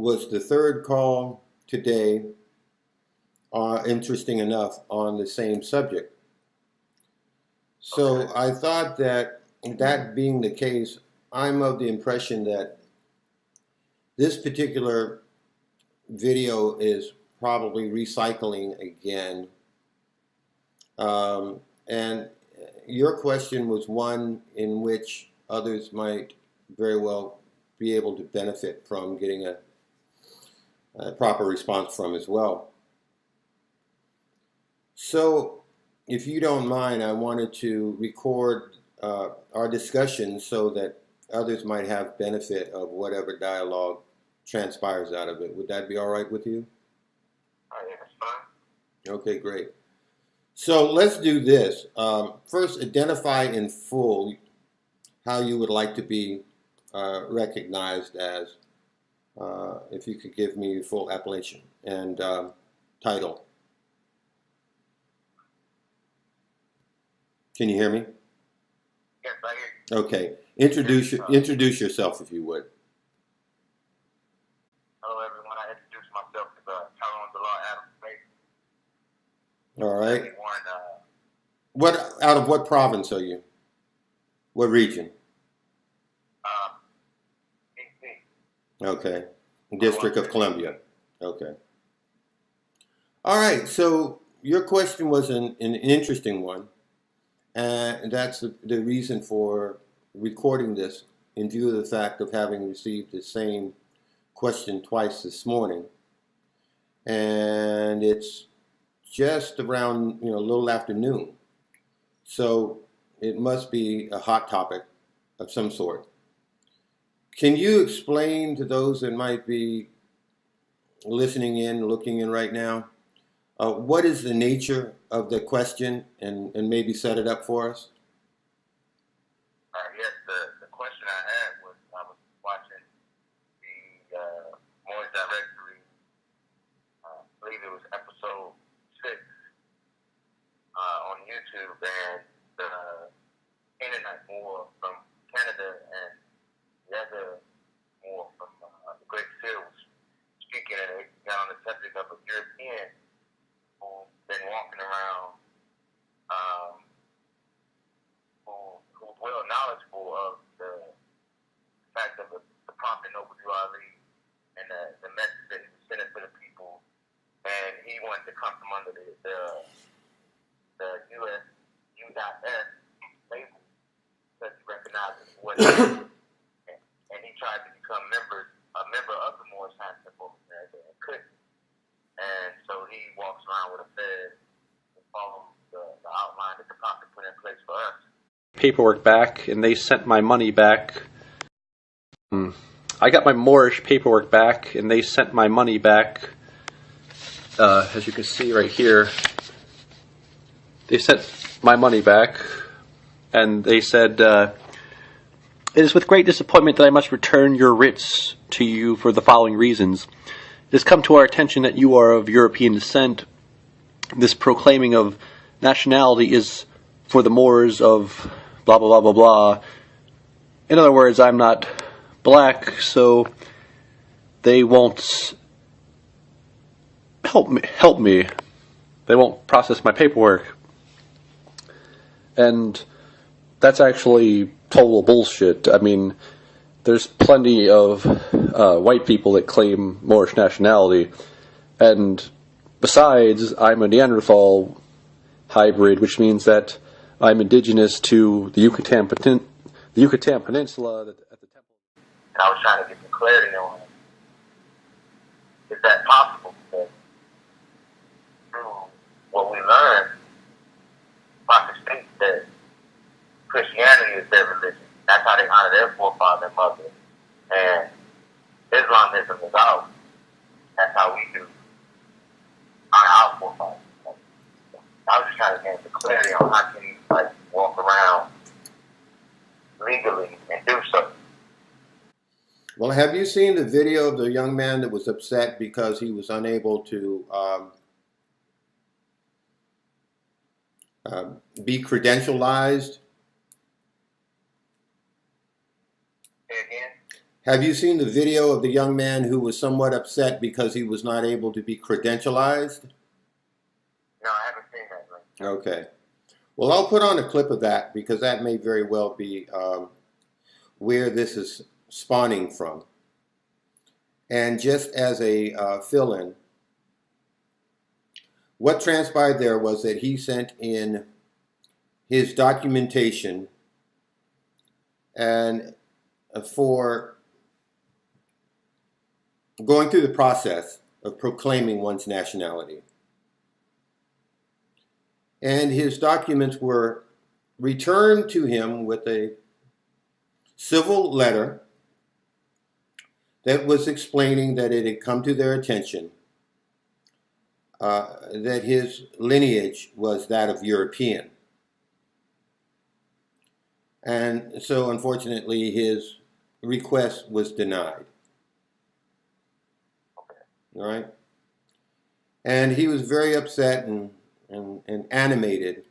was the third call today, interesting enough, on the same subject. So I thought that being the case, I'm of the impression that this particular video is probably recycling again. And your question was one in which others might very well be able to benefit from getting a proper response from as well. So if you don't mind, I wanted to record our discussion so that others might have benefit of whatever dialogue transpires out of it. Would that be all right with you? Yeah, that's fine. Okay, great. So let's do this. First, identify in full how you would like to be recognized as, if you could give me your full appellation and title. Can you hear me? Yes, I hear you. Okay. Introduce yourself, if you would. Hello, everyone. I introduce myself as Tyrone Adams. All right. What out of what province are you? What region? DC. Okay. District of Columbia. Okay. All right. So your question was an interesting one. And that's the reason for recording this, in view of the fact of having received the same question twice this morning. And it's just around, a little after noon. So it must be a hot topic of some sort. Can you explain to those that might be listening in, looking in right now, what is the nature of the question, and maybe set it up for us? Yes, the question I had was, I was watching the Moorish Directory, I believe it was episode 6 on YouTube, and the Canaanite Moor from Canada and the other Moor from the Great Seal was speaking, and they got on the subject of a European who's been walking around, who's well knowledgeable of the fact of the Prophet Noble Ali and the message that he was sending to the people, and he wanted to come from under the U.S. U.S. label because he recognized what it is, and he tried to become a member of the Moorish Science Temple and couldn't. And so he walks around with a fez and follows the outline that the Prophet put in place for us. Paperwork back, and they sent my money back. I got my Moorish paperwork back, and they sent my money back. As you can see right here, they sent my money back, and they said, "It is with great disappointment that I must return your writs to you for the following reasons. It has come to our attention that you are of European descent. This proclaiming of nationality is for the Moors of blah, blah, blah, blah, blah. In other words, I'm not black, so they won't help me. They won't process my paperwork." And that's actually total bullshit. I mean, there's plenty of white people that claim Moorish nationality, and besides, I'm a Neanderthal hybrid, which means that I'm indigenous to the Yucatan Peninsula at the temple. And I was trying to get some clarity on is that possible? Because through what we learned, Prophet states that Christianity is their religion. That's how they honor their forefather and mother. And Islamism is ours. That's how we do honor our forefathers. I was just trying to get the clarity on how can you walk around legally and do so. Well, have you seen the video of the young man that was upset because he was unable to be credentialized? Say again? Have you seen the video of the young man who was somewhat upset because he was not able to be credentialized? No, I haven't seen that. Right? Okay. Well, I'll put on a clip of that because that may very well be where this is spawning from. And just as a fill-in, what transpired there was that he sent in his documentation and for going through the process of proclaiming one's nationality. And his documents were returned to him with a civil letter that was explaining that it had come to their attention that his lineage was that of European. And so, unfortunately, his request was denied. All right? And he was very upset and animated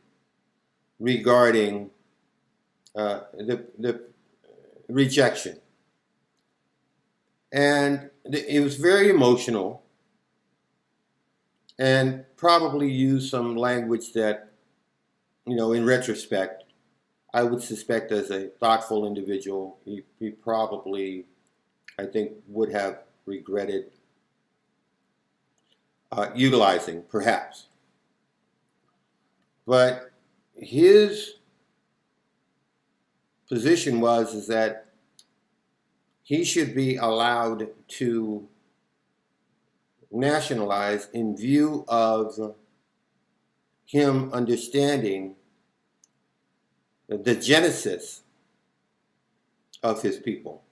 regarding the rejection. And it was very emotional and probably used some language that, you know, in retrospect, I would suspect as a thoughtful individual, he probably, I think, would have regretted utilizing, perhaps. But his position is that he should be allowed to nationalize in view of him understanding the genesis of his people.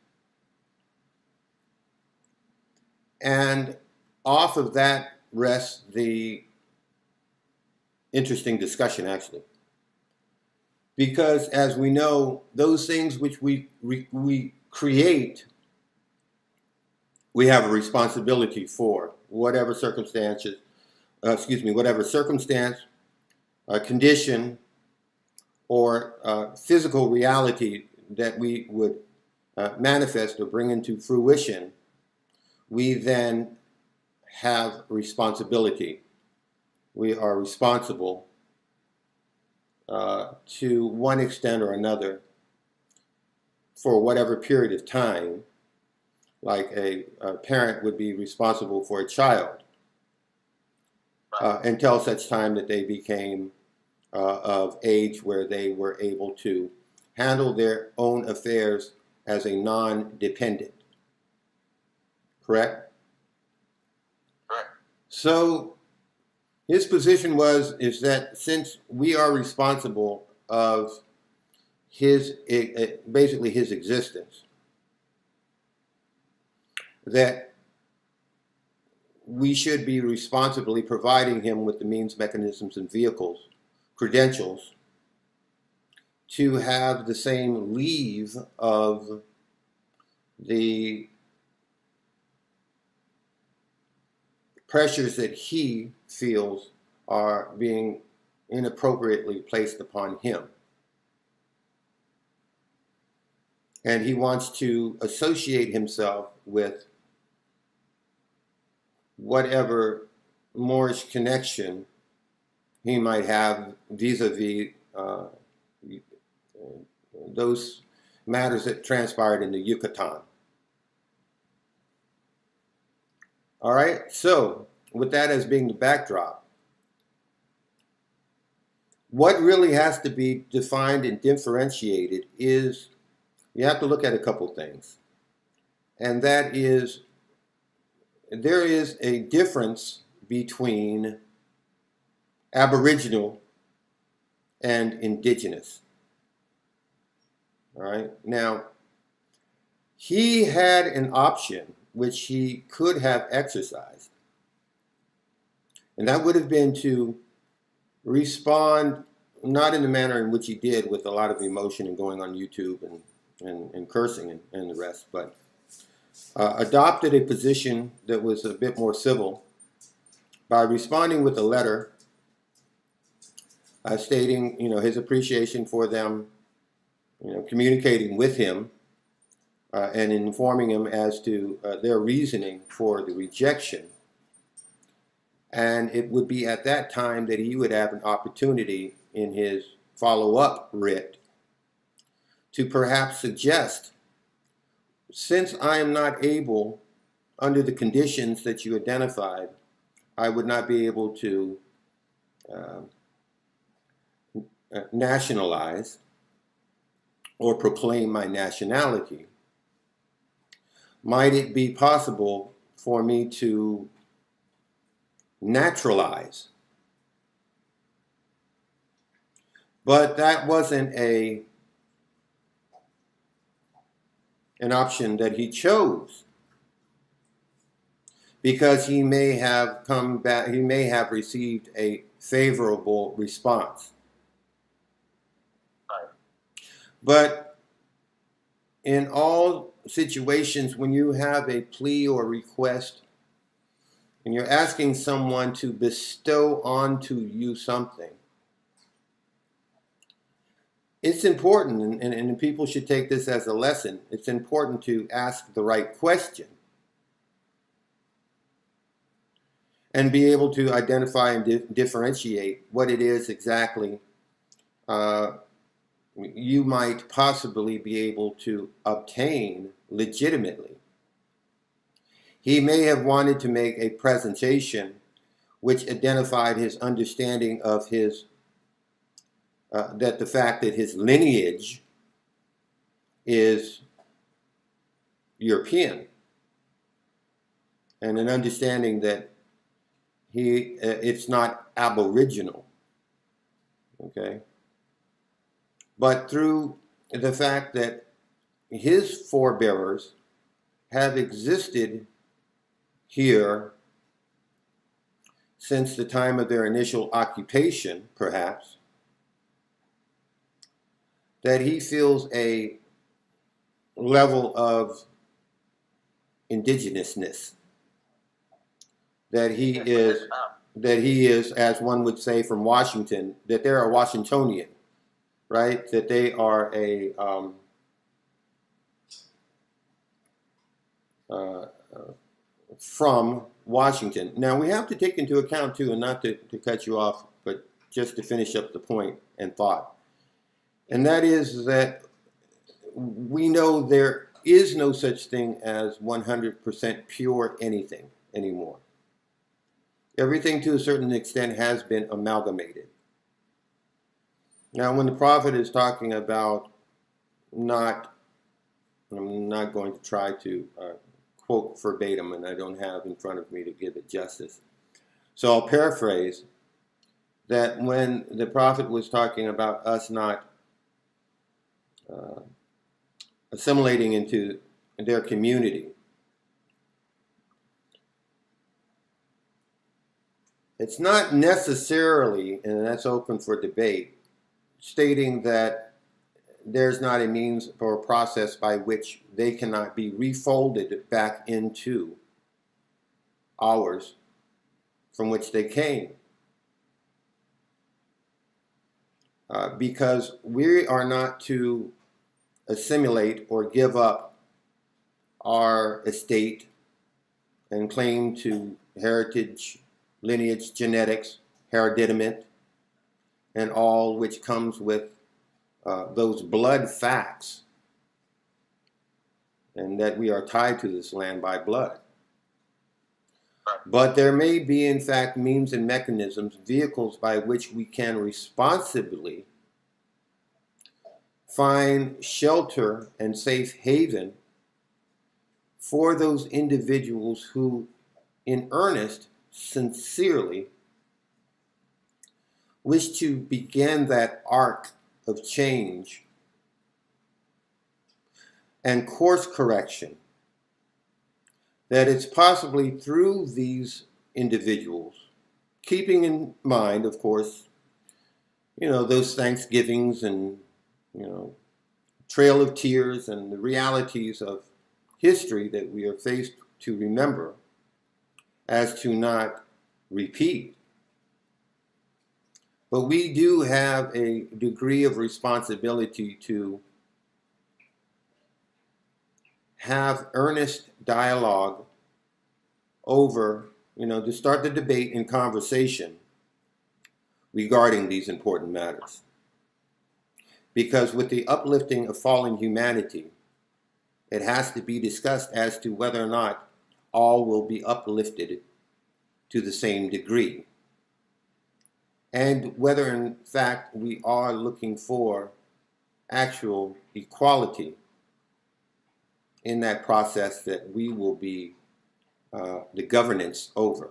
And off of that rests the interesting discussion, actually. Because as we know, those things which we create, we have a responsibility for, whatever circumstance, condition, or physical reality that we would manifest or bring into fruition, we then have responsibility. We are responsible to one extent or another for whatever period of time, like a parent would be responsible for a child until such time that they became of age where they were able to handle their own affairs as a non-dependent. Correct? Correct. So his position is that since we are responsible of basically his existence, that we should be responsibly providing him with the means, mechanisms, and vehicles, credentials, to have the same leave of the pressures that he feels are being inappropriately placed upon him. And he wants to associate himself with whatever Moorish connection he might have vis-a-vis those matters that transpired in the Yucatan. All right, so with that as being the backdrop, what really has to be defined and differentiated is you have to look at a couple things. And that is, there is a difference between Aboriginal and Indigenous. All right, now, he had an option which he could have exercised. And that would have been to respond not in the manner in which he did with a lot of emotion and going on YouTube and cursing and the rest, but adopted a position that was a bit more civil by responding with a letter stating, his appreciation for them, communicating with him and informing him as to their reasoning for the rejection. And it would be at that time that he would have an opportunity in his follow-up writ to perhaps suggest, since I am not able, under the conditions that you identified, I would not be able to nationalize or proclaim my nationality. Might it be possible for me to naturalize? But that wasn't an option that he chose, because he may have come back, he may have received a favorable response. But in all situations, when you have a plea or request and you're asking someone to bestow onto you something, it's important, and people should take this as a lesson, it's important to ask the right question and be able to identify and differentiate what it is exactly you might possibly be able to obtain legitimately. He may have wanted to make a presentation which identified his understanding of his, that the fact that his lineage is European, and an understanding that it's not aboriginal, okay? But through the fact that his forebearers have existed here since the time of their initial occupation, perhaps, that he feels a level of indigenousness, that he is, as one would say from Washington, that they're a Washingtonian, right? That they are a from Washington. Now we have to take into account too, and not to cut you off, but just to finish up the point and thought, and that is that we know there is no such thing as 100% pure anything anymore. Everything to a certain extent has been amalgamated. Now when the prophet is talking about I'm not going to try to quote verbatim, and I don't have in front of me to give it justice. So I'll paraphrase that when the prophet was talking about us not assimilating into their community, it's not necessarily, and that's open for debate, stating that there's not a means or a process by which they cannot be refolded back into ours from which they came. Because we are not to assimilate or give up our estate and claim to heritage, lineage, genetics, hereditament, and all which comes with those blood facts, and that we are tied to this land by blood. But there may be, in fact, means and mechanisms, vehicles by which we can responsibly find shelter and safe haven for those individuals who, in earnest, sincerely wish to begin that arc of change and course correction, that it's possibly through these individuals, keeping in mind, of course, those Thanksgivings and, Trail of Tears and the realities of history that we are faced to remember as to not repeat. But we do have a degree of responsibility to have earnest dialogue over, to start the debate and conversation regarding these important matters. Because with the uplifting of fallen humanity, it has to be discussed as to whether or not all will be uplifted to the same degree. And whether in fact we are looking for actual equality in that process that we will be the governance over.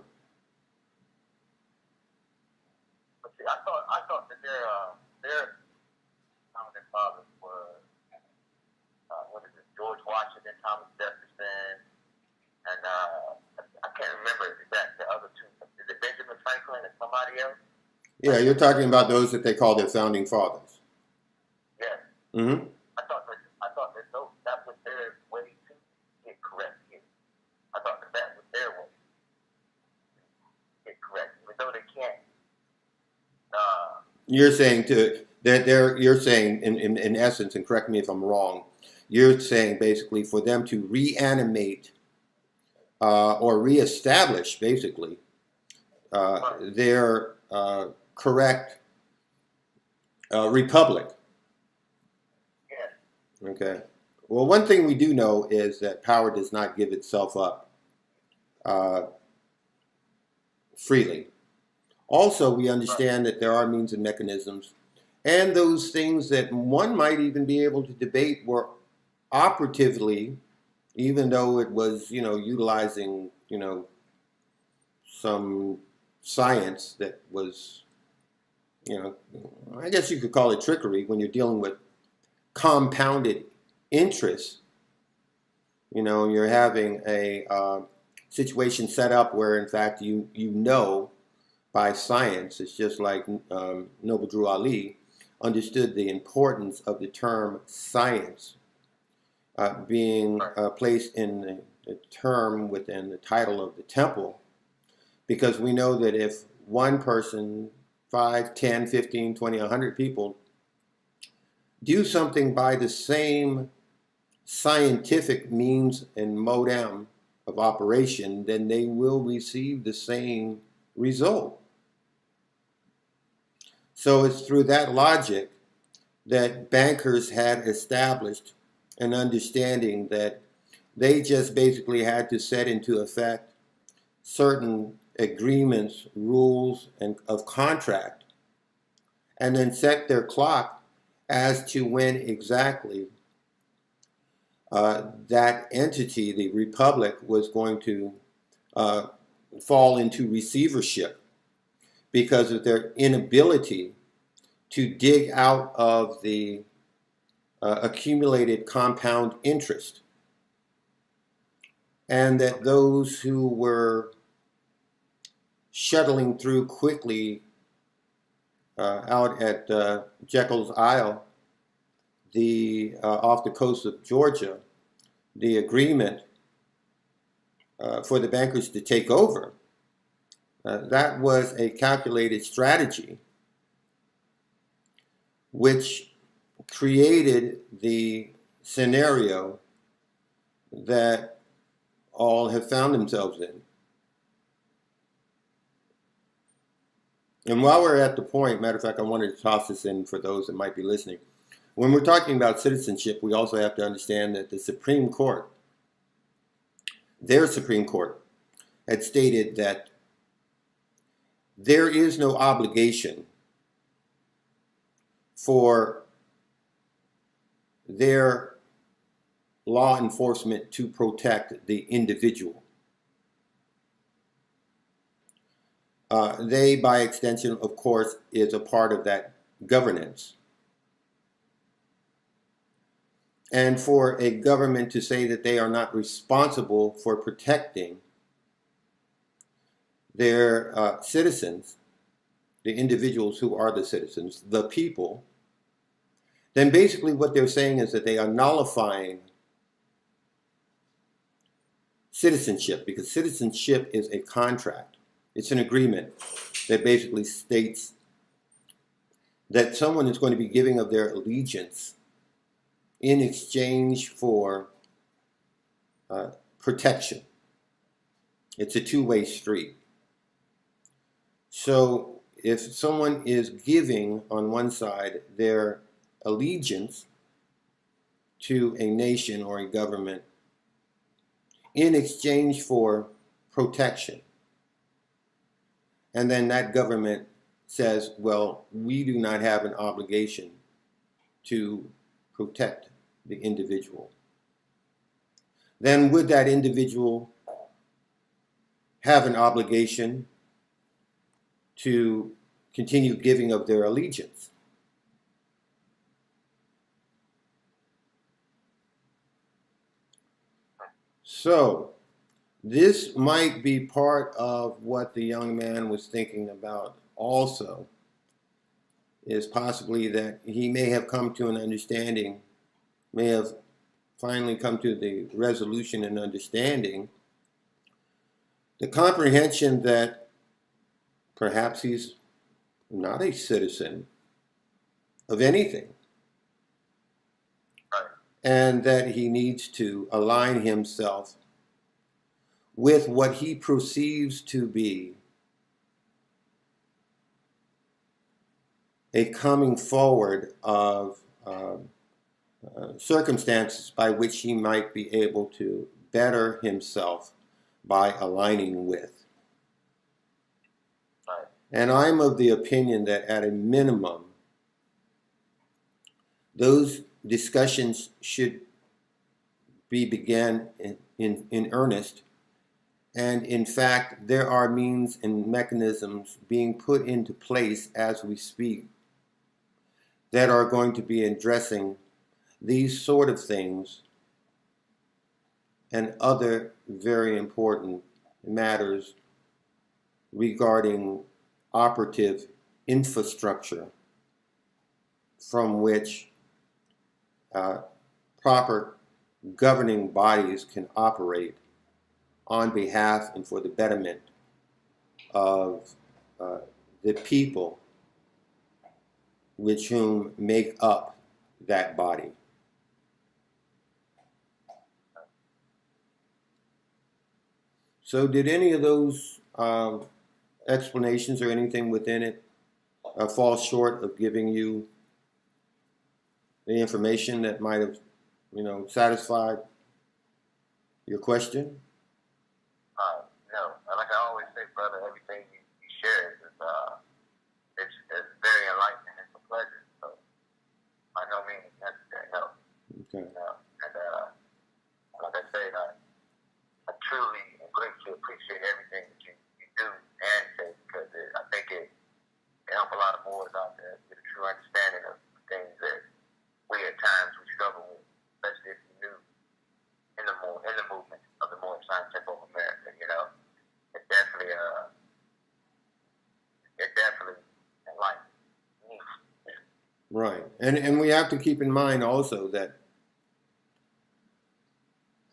But see, I thought that their founding fathers were what is it, George Washington, Thomas Jefferson, and I can't remember exactly the other two. Is it Benjamin Franklin and somebody else? Yeah, you're talking about those that they call their founding fathers. Yes. Mm-hmm. I thought that that was their way to get correct here. I thought that was their way to get correct, even though they can't. You're saying you're saying in essence, and correct me if I'm wrong, you're saying basically for them to reanimate or reestablish basically their correct republic. Yes. Okay. Well, one thing we do know is that power does not give itself up freely. Also, we understand that there are means and mechanisms, and those things that one might even be able to debate were operatively, even though it was, utilizing, some science that was, I guess you could call it trickery when you're dealing with compounded interest. You're having a situation set up where, in fact, by science, it's just like Noble Drew Ali understood the importance of the term science being placed in the term within the title of the temple, because we know that if one person, 5, 10, 15, 20, 100 people do something by the same scientific means and modem of operation, then they will receive the same result. So it's through that logic that bankers had established an understanding that they just basically had to set into effect certain agreements, rules, and of contract, and then set their clock as to when exactly that entity, the republic, was going to fall into receivership because of their inability to dig out of the accumulated compound interest. And that those who were shuttling through quickly out at Jekyll's Isle, off the coast of Georgia, the agreement for the bankers to take over, that was a calculated strategy which created the scenario that all have found themselves in. And while we're at the point, matter of fact, I wanted to toss this in for those that might be listening. When we're talking about citizenship, we also have to understand that the Supreme Court, their Supreme Court, had stated that there is no obligation for their law enforcement to protect the individual. They, by extension, of course, is a part of that governance. And for a government to say that they are not responsible for protecting their citizens, the individuals who are the citizens, the people, then basically what they're saying is that they are nullifying citizenship, because citizenship is a contract. It's an agreement that basically states that someone is going to be giving of their allegiance in exchange for protection. It's a two-way street. So if someone is giving on one side their allegiance to a nation or a government in exchange for protection, and then that government says, well, we do not have an obligation to protect the individual, then would that individual have an obligation to continue giving of their allegiance? So this might be part of what the young man was thinking about also, is possibly that he may have come to an understanding, may have finally come to the resolution and understanding, the comprehension that perhaps he's not a citizen of anything, and that he needs to align himself with what he perceives to be a coming forward of circumstances by which he might be able to better himself by aligning with. And I'm of the opinion that at a minimum, those discussions should be began in earnest. And in fact, there are means and mechanisms being put into place as we speak that are going to be addressing these sort of things and other very important matters regarding operative infrastructure from which proper governing bodies can operate on behalf and for the betterment of the people which whom make up that body. So did any of those explanations or anything within it fall short of giving you the information that might have, satisfied your question? No. Like I always say, brother, everything you share is it's very enlightening. It's a pleasure. So by no means necessary. No. Okay. And like I said, I truly and greatly appreciate everything that you do and say, because I think it helps a lot of Moors out there get a true understanding of things that we at times we struggle with, especially if you're new in the movement of the Moorish Scientific of America. It definitely enlightens me. Right. And we have to keep in mind also that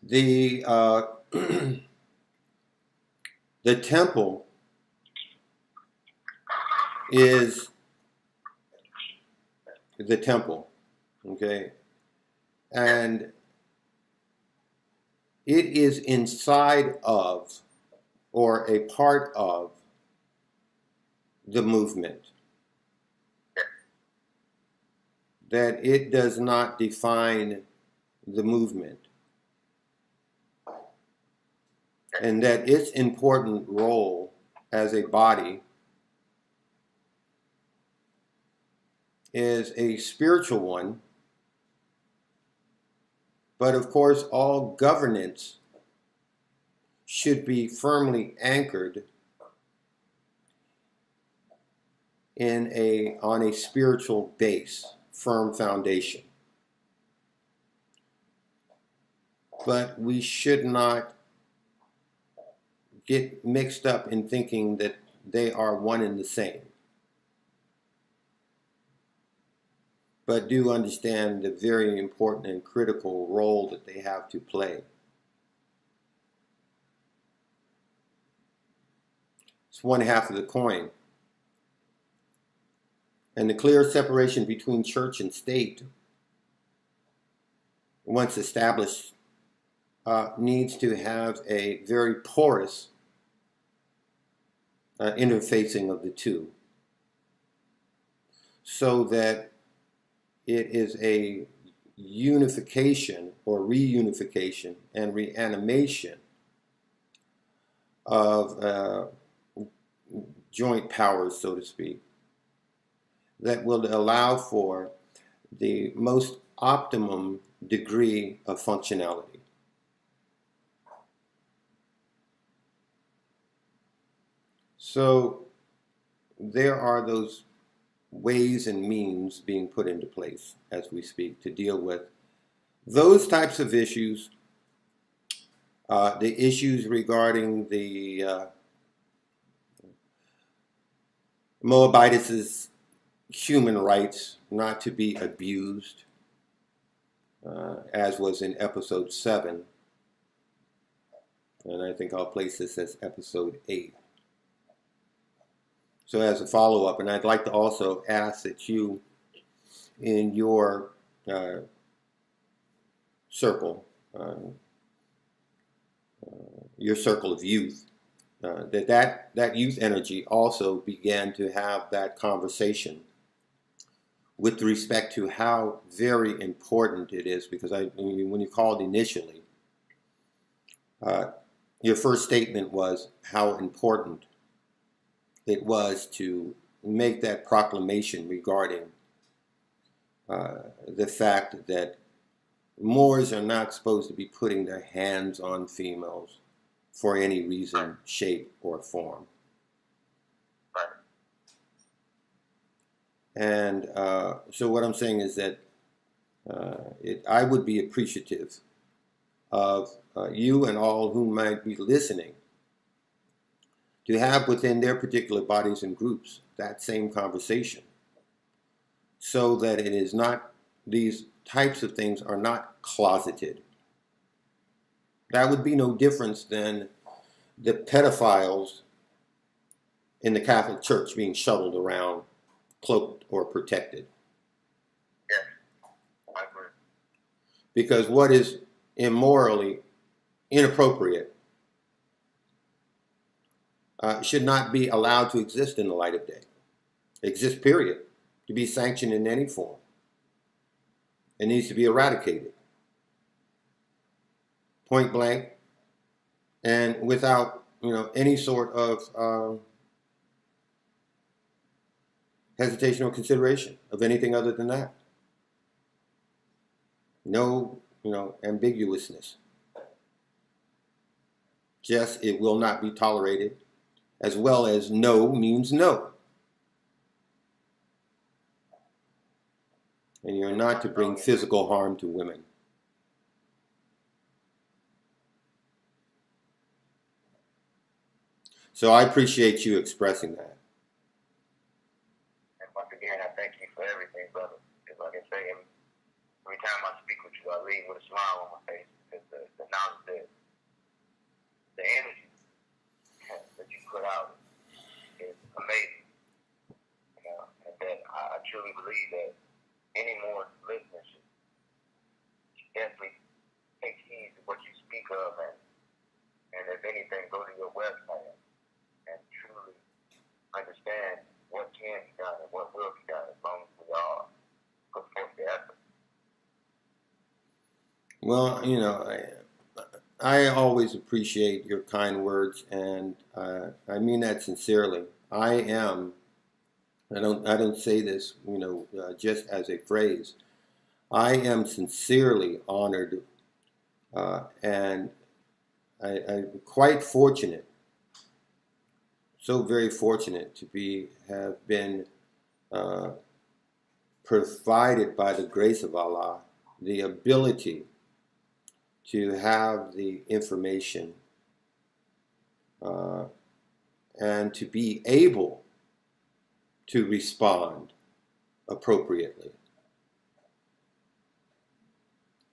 the the temple is the temple, okay? And it is inside of or a part of the movement. That it does not define the movement. And that its important role as a body is a spiritual one, but of course all governance should be firmly anchored on a spiritual base, firm foundation. But we should not get mixed up in thinking that they are one and the same. But do understand the very important and critical role that they have to play. It's one half of the coin. And the clear separation between church and state, once established needs to have a very porous interfacing of the two, so that it is a unification or reunification and reanimation of joint powers, so to speak, that will allow for the most optimum degree of functionality. So there are those ways and means being put into place as we speak to deal with those types of issues, the issues regarding the Moabites' human rights not to be abused, as was in episode 7, and I think I'll place this as episode 8. So as a follow-up, and I'd like to also ask that you, in your circle, your circle of youth, that youth energy also began to have that conversation with respect to how very important it is, because when you called initially, your first statement was how important it was to make that proclamation regarding the fact that Moors are not supposed to be putting their hands on females for any reason, shape, or form. And so what I'm saying is that I would be appreciative of you and all who might be listening to have within their particular bodies and groups that same conversation, so that it is not, these types of things are not closeted. That would be no difference than the pedophiles in the Catholic Church being shuttled around, cloaked or protected. Yes, I agree. Because what is immorally inappropriate should not be allowed to exist in the light of day. Exist, period. To be sanctioned in any form. It needs to be eradicated. Point blank. And without, any sort of hesitation or consideration of anything other than that. No, ambiguousness. Just, it will not be tolerated, as well as no means no. And you're not to bring physical harm to women. So I appreciate you expressing that. And once again, I thank you for everything, brother. Because like I say, every time I speak with you, I leave with a smile on my face. Because the knowledge that the energy that you put out is amazing. And that I truly believe that any more listeners should definitely take heed to what you speak of, and if anything, go to your website and truly understand what can be done and what will be done, as long as we all put forth the effort. Well, I always appreciate your kind words, and I mean that sincerely. I don't say this, just as a phrase. I am sincerely honored, and I'm quite fortunate, so very fortunate to have been provided by the grace of Allah the ability to have the information and to be able to respond appropriately.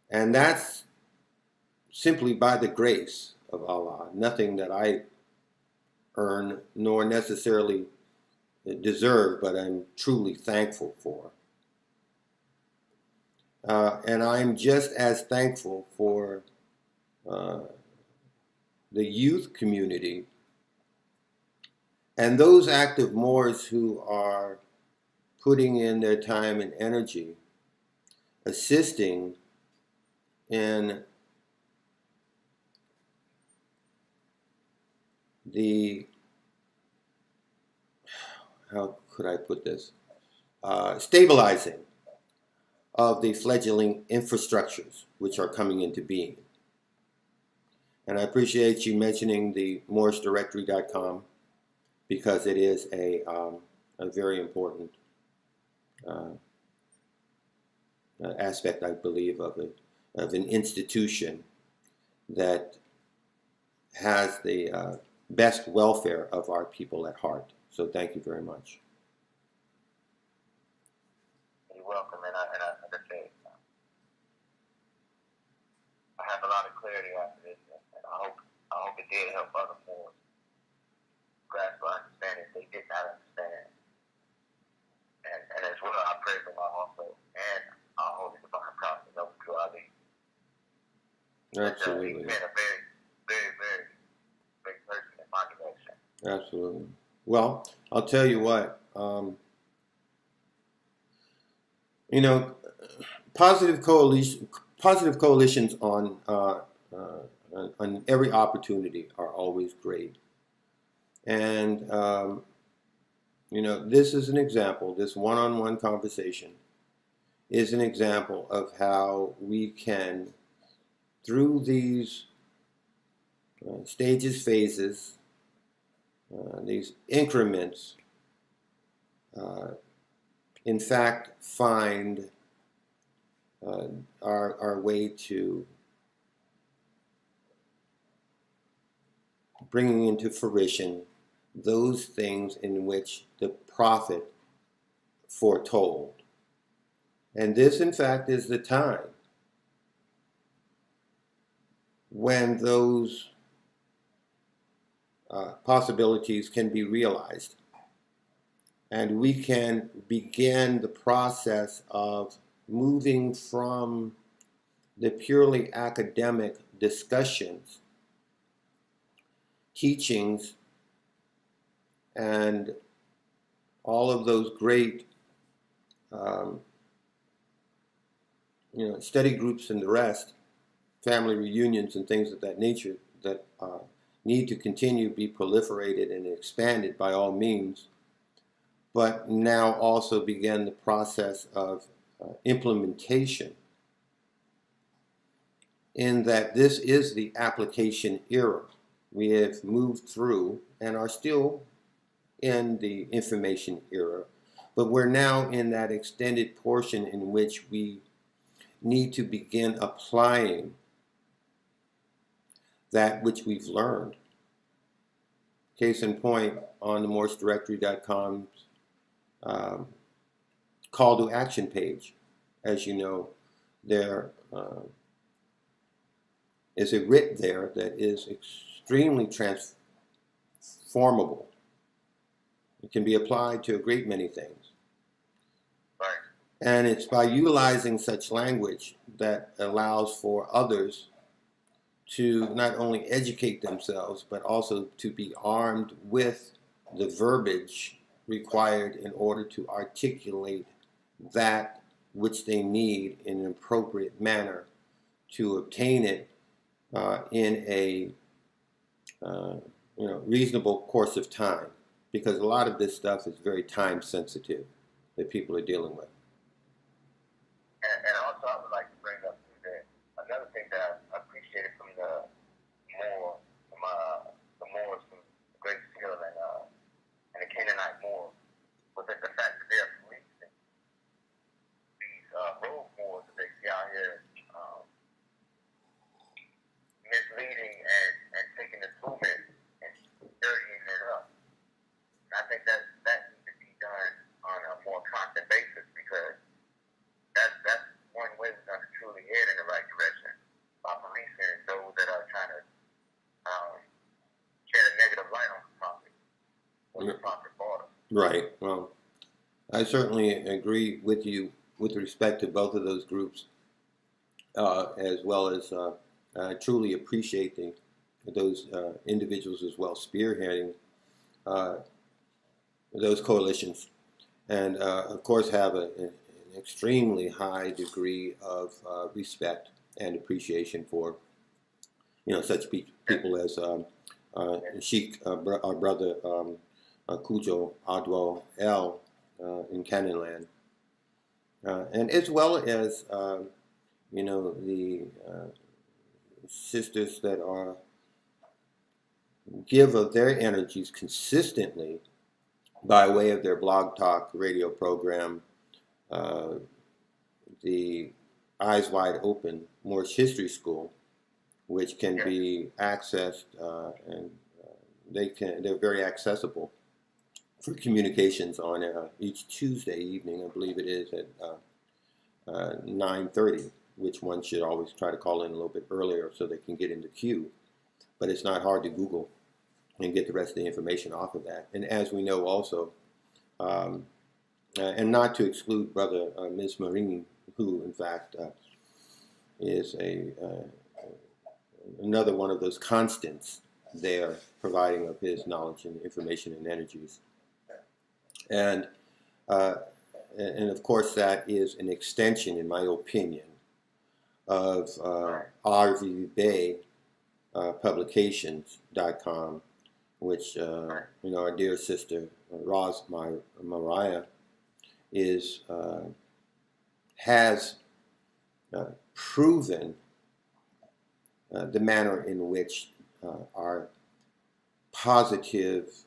And that's simply by the grace of Allah, nothing that I earn nor necessarily deserve, but I'm truly thankful for. And I'm just as thankful for the youth community, and those active Moors who are putting in their time and energy, assisting in the, how could I put this, stabilizing of the fledgling infrastructures which are coming into being. And I appreciate you mentioning the MoorishDirectory.com, because it is a very important aspect, I believe, of an institution that has the best welfare of our people at heart. So thank you very much. You're welcome, and I say, I have a lot of clarity after this, and I hope it did help other Moors grasp or understand if they did not understand. And as well, I pray for my also and our Holy Divine Prophet, Noble Ali. Absolutely. He's been a very, very, very great person in my direction. Absolutely. Well, I'll tell you what. You know, positive coalitions on every opportunity are always great. And you know, this is an example. This one-on-one conversation is an example of how we can, through these stages, phases, these increments, in fact, find our way to bringing into fruition those things in which the prophet foretold. And this, in fact, is the time when those possibilities can be realized. And we can begin the process of moving from the purely academic discussions, teachings, and all of those great you know, study groups and the rest, family reunions and things of that nature that need to continue to be proliferated and expanded by all means, but now also begin the process of implementation, in that this is the application era. We have moved through and are still in the information era, but we're now in that extended portion in which we need to begin applying that which we've learned. Case in point, on the MoorishDirectory.com's call to action page, as you know, there is a writ there that is extremely transformable. It can be applied to a great many things. Right. And it's by utilizing such language that allows for others to not only educate themselves, but also to be armed with the verbiage required in order to articulate that which they need in an appropriate manner to obtain it in a reasonable course of time. Because a lot of this stuff is very time sensitive that people are dealing with. And also, I would like to bring up too that another thing that I appreciated from the Moors, from the Great Seal and the Canaanite Moors, was that the fact that they're policing these road Moors that they see out here, misleading and taking the movement and dirtying it up. And I think that needs to be done on a more constant basis, because that's one way we're going to truly head in the right direction, by policing those that are trying to shed a negative light on the prophet, or the prophet brought us. Right. Well, I certainly agree with you with respect to both of those groups, as well as I truly appreciate those individuals as well spearheading those coalitions, and of course have an extremely high degree of respect and appreciation for such people as Sheikh, our brother Kujo Adwo El in Canyonland, and as well as the sisters that give of their energies consistently by way of their blog talk radio program, the Eyes Wide Open Moorish History School, which can be accessed, and they're very accessible for communications on each Tuesday evening. I believe it is at 9:30, which one should always try to call in a little bit earlier so they can get in the queue. But it's not hard to Google and get the rest of the information off of that. And as we know also, and not to exclude Brother Ms. Marine, who in fact is another one of those constants there, providing of his knowledge and information and energies. And of course that is an extension, in my opinion, of R.V. Bey publications.com, which our dear sister Roz Mariah has proven the manner in which our positive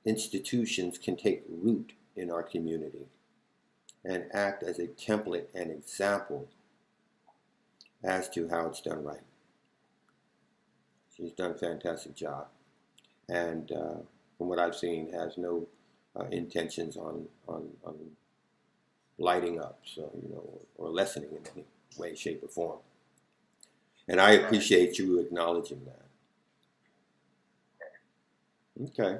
institutions can take root in our community and act as a template and example as to how it's done right. She's done a fantastic job, and from what I've seen, has no intentions on lighting up, or lessening in any way, shape, or form. And I appreciate you acknowledging that. Okay.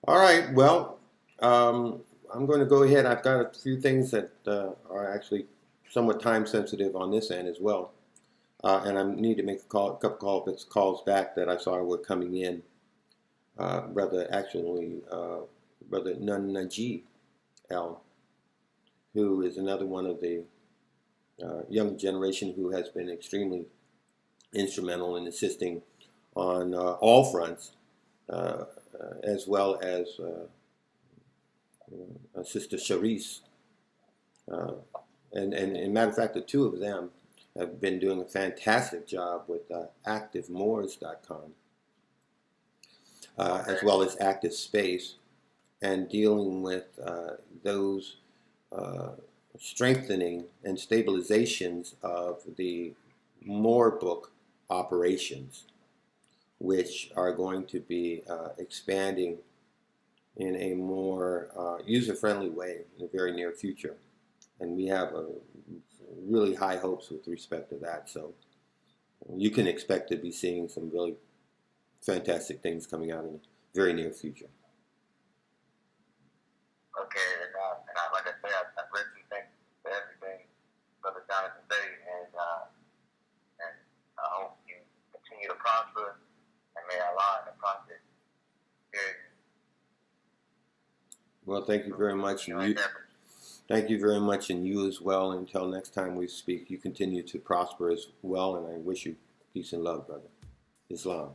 All right. Well, I'm going to go ahead. I've got a few things that are actually somewhat time sensitive on this end as well. And I need to make a couple calls back that I saw were coming in. Brother Nun Najee L, who is another one of the young generation who has been extremely instrumental in assisting on all fronts, as well as Sister Charisse. And matter of fact, the two of them have been doing a fantastic job with ActiveMoors.com, as well as Active Space, and dealing with those strengthening and stabilizations of the Moor book operations, which are going to be expanding in a more user-friendly way in the very near future. And we have really high hopes with respect to that. So you can expect to be seeing some really fantastic things coming out in the very near future. Okay, and like I said, I really thank for everything Brother Jonathan said, and I hope you continue to prosper, and may Allah in the process hear you. Well, thank you very much. Thank you very much, and you as well. Until next time we speak, you continue to prosper as well, and I wish you peace and love, brother. Islam.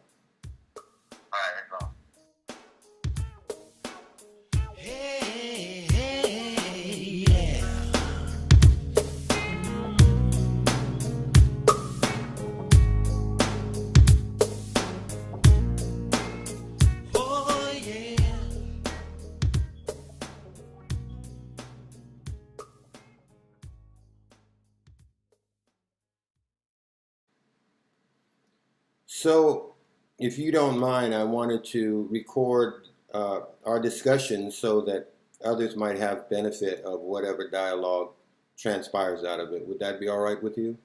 So, if you don't mind, I wanted to record our discussion so that others might have benefit of whatever dialogue transpires out of it. Would that be all right with you?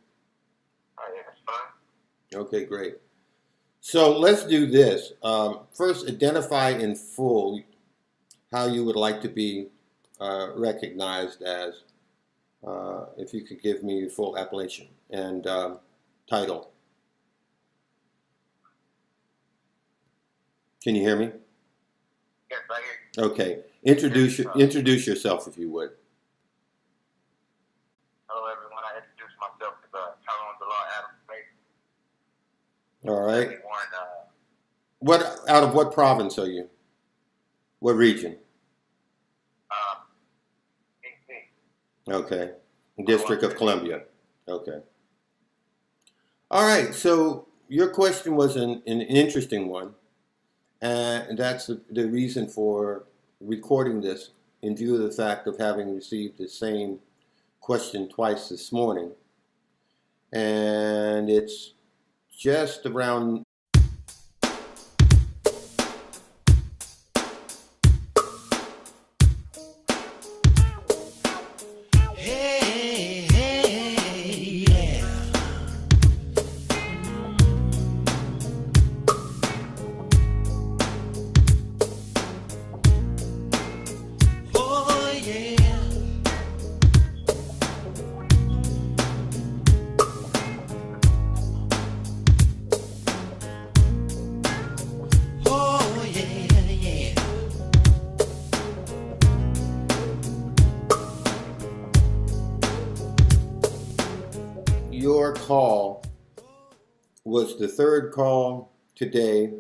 Yeah, that's fine. Okay, great. So let's do this. First, identify in full how you would like to be recognized as, if you could give me your full appellation and title. Can you hear me? Yes, I hear you. Okay. Introduce yourself if you would. Hello, everyone. I introduced myself as Tyrone Adams Beys. All right. Everyone, What out of what province are you? What region? DC. Okay. District of Columbia. Okay. All right. So your question was an interesting one, and that's the reason for recording this in view of the fact of having received the same question twice this morning. And it's just around your call was the third call today,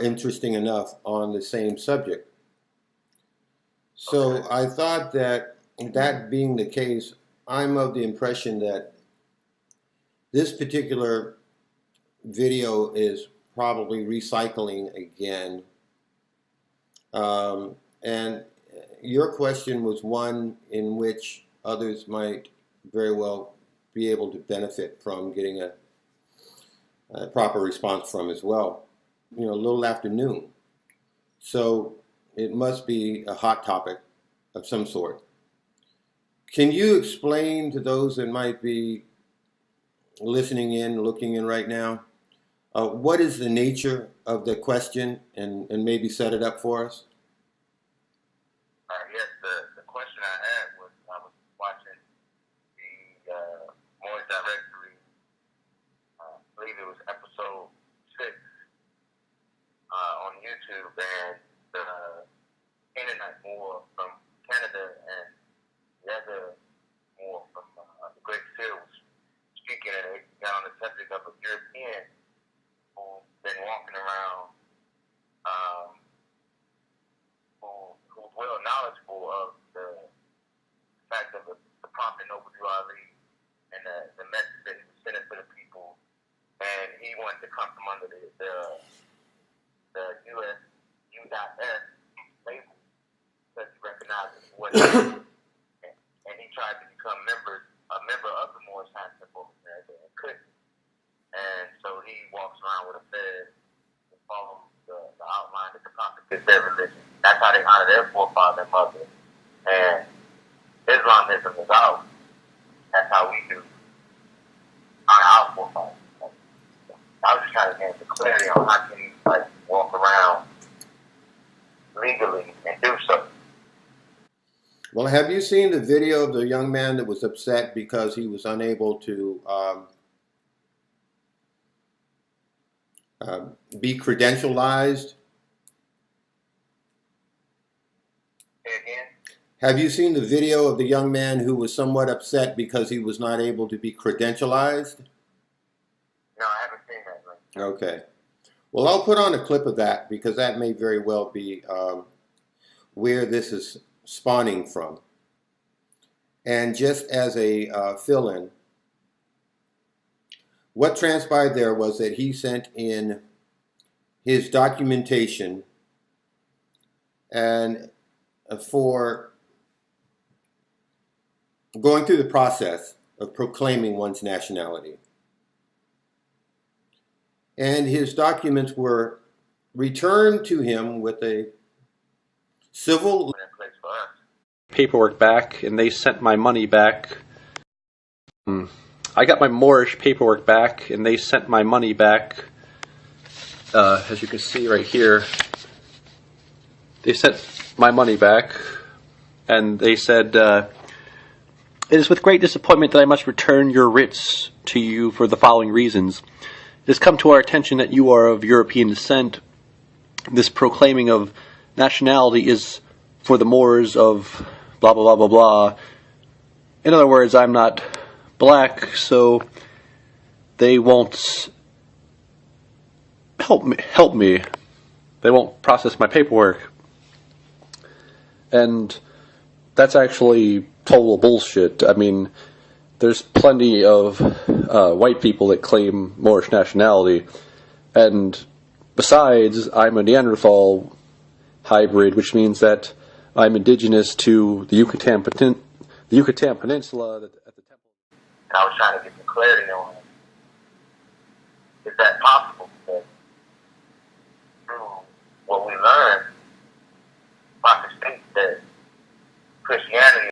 interesting enough, on the same subject. So I thought that being the case, I'm of the impression that this particular video is probably recycling again. And your question was one in which others might very well be able to benefit from getting a proper response from as well. You know, a little after noon. So it must be a hot topic of some sort. Can you explain to those that might be listening in, looking in right now, what is the nature of the question and maybe set it up for us? Yes, the question I had was, I was watching the Moor Directory, I believe it was episode 6 on YouTube, and the Canaanite Moor from Canada and the other Moor from the Great Seal was speaking, and they got on the subject of a European who's been walking around, who's well knowledgeable of the fact of the prophet Noble Ali and the message that he was sending to the people, and he wanted to come from under the U.S. U.S. label because he recognizes what it is, and he tried to become a member of the Moorish Temple and couldn't, and so he walks around with a fez and follows the outline that the prophet is their religion. That's how they honor their forefather and mother. And Islamism is ours. That's how we do honor our forefathers. I was just trying to get some clarity on how can you walk around legally and do so. Well, have you seen the video of the young man that was upset because he was unable to be credentialized? Again? Have you seen the video of the young man who was somewhat upset because he was not able to be credentialized? No, I haven't seen that. Right? Okay. Well, I'll put on a clip of that because that may very well be where this is spawning from. And just as a fill-in, what transpired there was that he sent in his documentation and for going through the process of proclaiming one's nationality. And his documents were returned to him with a civil paperwork back, and they sent my money back. I got my Moorish paperwork back, and they sent my money back. As you can see right here, they sent my money back, and they said, "It is with great disappointment that I must return your writs to you for the following reasons. It has come to our attention that you are of European descent, this proclaiming of nationality is for the Moors of blah, blah, blah, blah, blah. In other words, I'm not black, so they won't help me. They won't process my paperwork. And that's actually total bullshit. I mean, there's plenty of white people that claim Moorish nationality, and besides, I'm a Neanderthal hybrid, which means that I'm indigenous to the Yucatan Peninsula at the temple. And I was trying to get some clarity on